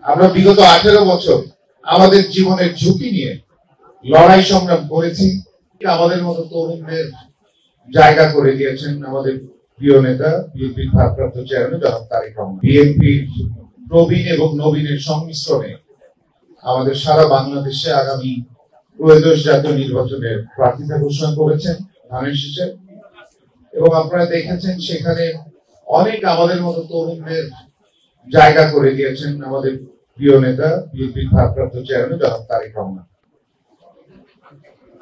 আমরা বিগত 18 বছর আমাদের জীবনের ঝুঁকি নিয়ে লড়াই সংগ্রাম করেছি। আমাদের মতো তরুণদের জায়গা করে দিয়েছেন আমাদের প্রিয় নেতা বিএনপির ভারপ্রাপ্ত চেয়ারম্যান জনাব তারেক রহমান। বিএনপির প্রবীণ এবং নবীনের সংমিশ্রণে আমাদের সারা বাংলাদেশে আগামী ত্রয়োদশ জাতীয় নির্বাচনের প্রার্থিতা ঘোষণা করেছেন ধানের শীষে, এবং আপনারা দেখেছেন সেখানে অনেক আমাদের মতো তরুণদের জায়গা করে দিয়েছেন আমাদের প্রিয় নেতা বিএনপির ভারপ্রাপ্ত চেয়ারম্যান জনাব তারেক রহমান।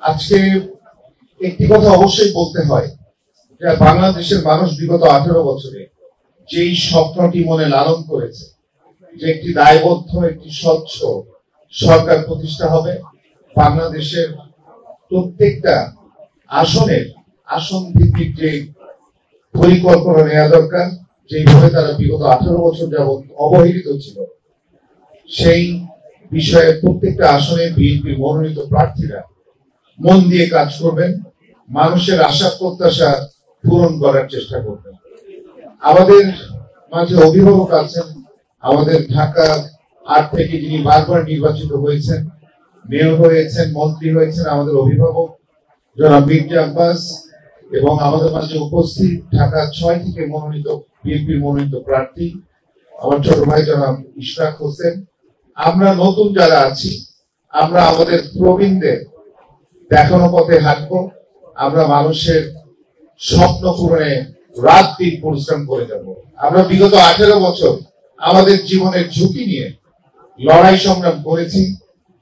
আজকে একটি কথা অবশ্যই বলতে হয় যে বাংলাদেশের মানুষ বিগত 18 বছরে যেই স্বপ্নটি মনে লালন করেছে যে একটি দায়বদ্ধ, একটি স্বচ্ছ সরকার প্রতিষ্ঠা হবে, বাংলাদেশের প্রত্যেকটা আসন ভিত্তিক যে পরিকল্পনা নেওয়া দরকার, যেইভাবে তারা বিগত 18 বছর যাবৎ অবহেলিত ছিল, সেই বিষয়ে প্রত্যেকটা আসনে বিএনপি মনোনীত প্রার্থীরা মন দিয়ে কাজ করবেন, মানুষের আশা প্রত্যাশা পূরণ করার চেষ্টা করবেন। আমাদের মাঝে অভিভাবক আছেন, আমাদের ঢাকা 8 থেকে যিনি বারবার নির্বাচিত হয়েছেন, মেয়র হয়েছেন, মন্ত্রী হয়েছেন, আমাদের অভিভাবক জনাব মির্জা আব্বাস, এবং আমাদের মাঝে উপস্থিত ঢাকা 6 থেকে মনোনীত বিএনপি মনোনীত প্রার্থী আমার ছোট ভাই জনাব ইশরাক হোসেন। আমরা নতুন যারা আছি, আমরা আমাদের প্রবীণদের দেখানো পথে হাঁটবো। আমরা মানুষের স্বপ্ন পূরণে রাত দিন পরিশ্রম করে যাব। আমরা বিগত 18 বছর আমাদের জীবনের ঝুঁকি নিয়ে লড়াই সংগ্রাম করেছি,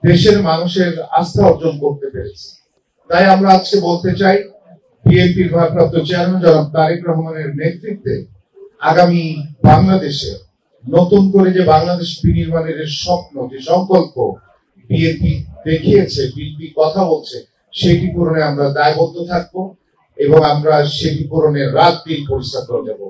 দেশের মানুষের আস্থা অর্জন করতে পেরেছি। তাই আমরা আজকে বলতে চাই, বিএনপির ভারপ্রাপ্ত চেয়ারম্যান জনাব তারেক রহমানের নেতৃত্বে আগামী বাংলাদেশে নতুন করে যে বাংলাদেশ বিনির্মাণের স্বপ্ন, যে সংকল্প বিএনপি দেখিয়েছে, বিএনপি কথা বলছে, সেটি পূরণে আমরা দায়বদ্ধ থাকবো এবং আমরা সেটি পূরণে রাত দিন পরিশ্রম করে যাব।